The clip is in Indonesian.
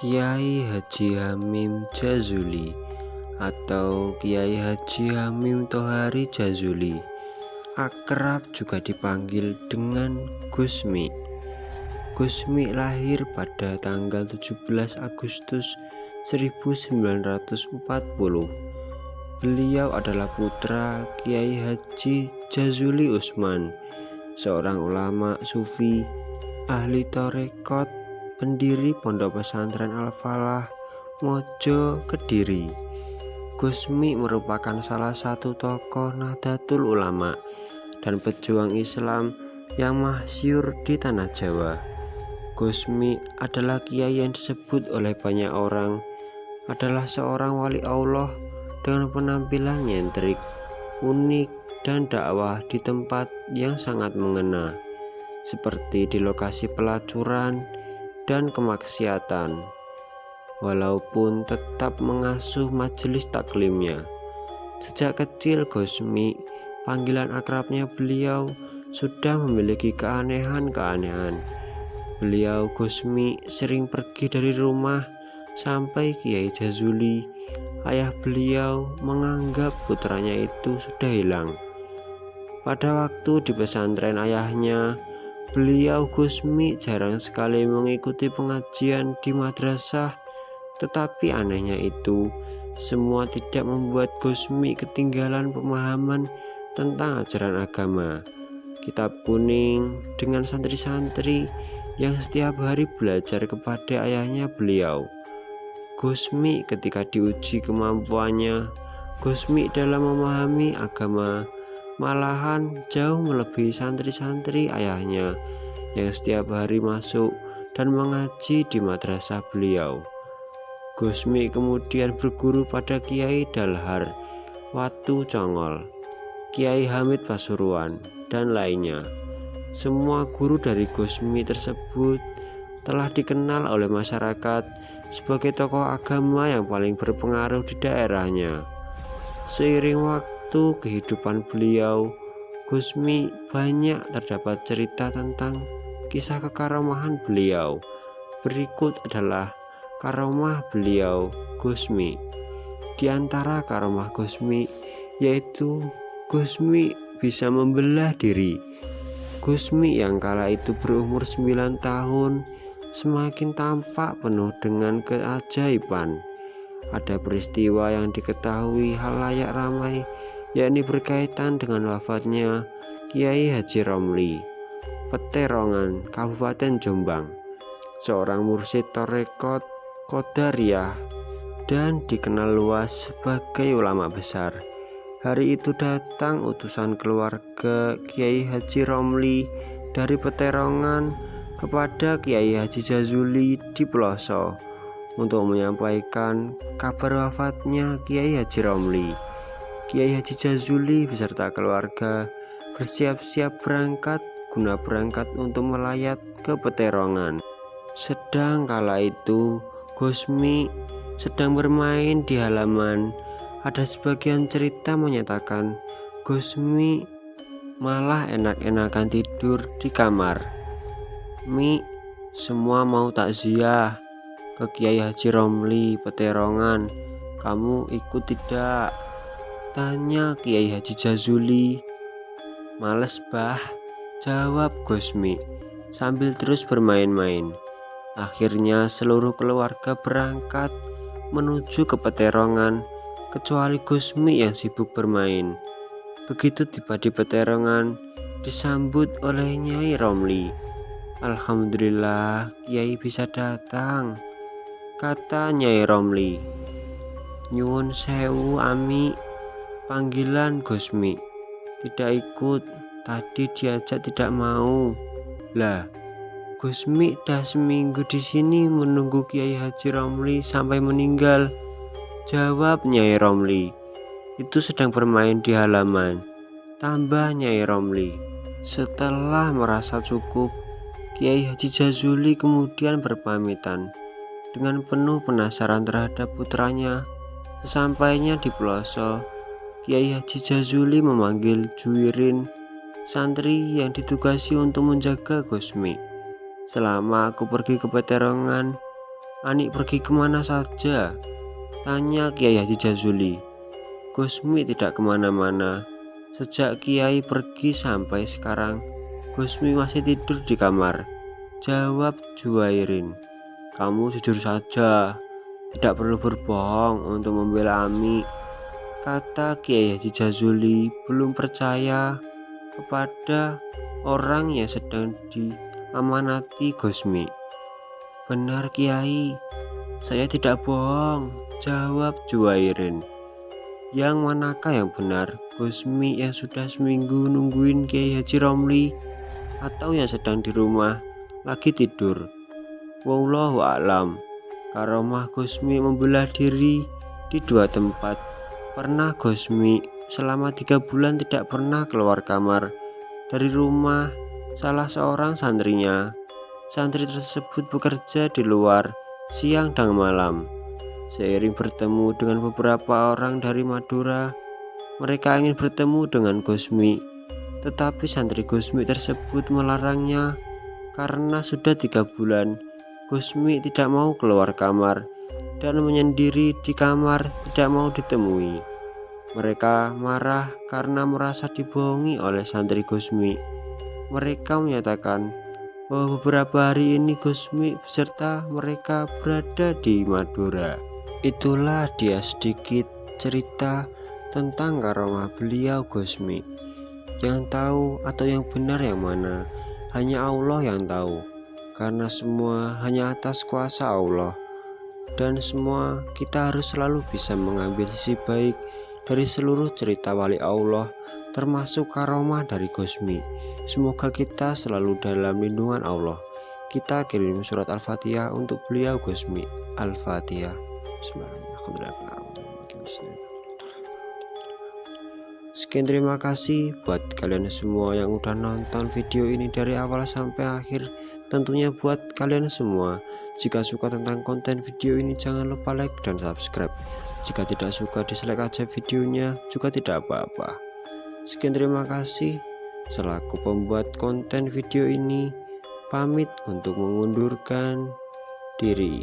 Kiai Haji Hamim Jazuli atau Kiai Haji Hamim Tohari Jazuli, akrab juga dipanggil dengan Gusmi. Gusmi lahir pada tanggal 17 Agustus 1940. Beliau adalah putra Kiai Haji Jazuli Usman, seorang ulama sufi, ahli tarekat, pendiri Pondok Pesantren Al-Falah, Mojo, Kediri. Gusmi merupakan salah satu tokoh Nahdlatul Ulama dan pejuang Islam yang masyhur di tanah Jawa. Gusmi adalah kiai yang disebut oleh banyak orang adalah seorang wali Allah dengan penampilan nyentrik, unik, dan dakwah di tempat yang sangat mengena, seperti di lokasi pelacuran dan kemaksiatan, walaupun tetap mengasuh majelis taklimnya. Sejak kecil Gusmi, panggilan akrabnya beliau, sudah memiliki keanehan-keanehan. Beliau Gusmi sering pergi dari rumah sampai Kiai Jazuli, ayah beliau, menganggap putranya itu sudah hilang. Pada waktu di pesantren ayahnya, beliau Gusmi jarang sekali mengikuti pengajian di madrasah. Tetapi anehnya itu, semua tidak membuat Gusmi ketinggalan pemahaman tentang ajaran agama. Kitab kuning dengan santri-santri yang setiap hari belajar kepada ayahnya beliau. Gusmi ketika diuji kemampuannya, Gusmi dalam memahami agama malahan jauh melebihi santri-santri ayahnya yang setiap hari masuk dan mengaji di madrasah beliau. Gusmi kemudian berguru pada Kiai Dalhar Watu Congol, Kiai Hamid Pasuruan, dan lainnya. Semua guru dari Gusmi tersebut telah dikenal oleh masyarakat sebagai tokoh agama yang paling berpengaruh di daerahnya. Seiring waktu kehidupan beliau, Gusmi banyak terdapat cerita tentang kisah kekaramahan beliau. Berikut adalah karamah beliau Gusmi. Di antara karamah Gusmi yaitu Gusmi bisa membelah diri. Gusmi yang kala itu berumur 9 tahun semakin tampak penuh dengan keajaiban. Ada peristiwa yang diketahui halayak ramai, yakni berkaitan dengan wafatnya Kiai Haji Romli, Peterongan, Kabupaten Jombang, seorang mursyid tarekat Qadariyah dan dikenal luas sebagai ulama besar. Hari itu datang utusan keluarga Kiai Haji Romli dari Peterongan kepada Kiai Haji Jazuli di Peloso untuk menyampaikan kabar wafatnya Kiai Haji Romli. Kiai Haji Jazuli beserta keluarga bersiap-siap berangkat untuk melayat ke Peterongan. Sedang kala itu Gusmi sedang bermain di halaman. Ada sebagian cerita menyatakan Gusmi malah enak-enakan tidur di kamar. "Mi, semua mau takziah ke Kiai Haji Romli Peterongan, kamu ikut tidak?" tanya Kiai Haji Jazuli. "Males bah," jawab Gusmi sambil terus bermain-main. Akhirnya seluruh keluarga berangkat menuju ke Peterongan, kecuali Gusmi yang sibuk bermain. Begitu tiba di Peterongan, disambut oleh Nyai Romli. "Alhamdulillah, Kiai bisa datang," kata Nyai Romli. "Nyuwun sewu Ami," panggilan Gusmi. "Tidak ikut, tadi diajak tidak mau." "Lah, Gusmi dah seminggu di sini menunggu Kiai Haji Romli sampai meninggal," jawab Nyai Romli. "Itu sedang bermain di halaman," tambah Nyai Romli. Setelah merasa cukup, Kiai Haji Jazuli kemudian berpamitan. Dengan penuh penasaran terhadap putranya, sesampainya di Peloso, Kiai Haji Jazuli memanggil Juwirin, santri yang ditugasi untuk menjaga Gusmi. "Selama aku pergi ke Peterongan, Anik pergi kemana saja? Tanya Kiai Haji Jazuli. Gusmi tidak kemana-mana. Sejak Kiai pergi sampai sekarang, Gusmi masih tidur di kamar. Jawab Juwairin. Kamu jujur saja, tidak perlu berbohong untuk membela Ami, kata Kiai Haji Jazuli belum percaya kepada orang yang sedang diamanati Gusmi. Benar Kiai, saya tidak bohong, jawab Juwairin. Yang manakah yang benar, Gusmi yang sudah seminggu nungguin Kiai Haji Romli, atau yang sedang di rumah lagi tidur? Wallahu a'lam. Karomah Gusmi membelah diri di dua tempat. Pernah Gusmi selama 3 bulan tidak pernah keluar kamar dari rumah salah seorang santrinya. Santri tersebut bekerja di luar siang dan malam. Seiring bertemu dengan beberapa orang dari Madura, mereka ingin bertemu dengan Gusmi, tetapi santri Gusmi tersebut melarangnya karena sudah 3 bulan Gusmi tidak mau keluar kamar dan menyendiri di kamar, tidak mau ditemui. Mereka marah karena merasa dibohongi oleh santri Gusmi. Mereka menyatakan bahwa beberapa hari ini Gusmi beserta mereka berada di Madura. Itulah dia sedikit cerita tentang karomah beliau Gusmi. Yang tahu atau yang benar yang mana, hanya Allah yang tahu, karena semua hanya atas kuasa Allah. Dan semua kita harus selalu bisa mengambil sisi baik dari seluruh cerita wali Allah, termasuk karomah dari Gusmi. Semoga kita selalu dalam lindungan Allah. Kita kirim surat Al-Fatihah untuk beliau Gusmi. Al-Fatihah. Sekian, terima kasih buat kalian semua yang udah nonton video ini dari awal sampai akhir. Tentunya buat kalian semua, jika suka tentang konten video ini jangan lupa like dan subscribe. Jika tidak suka dislike aja videonya, juga tidak apa-apa. Sekian, terima kasih. Selaku pembuat konten video ini, pamit untuk mengundurkan diri.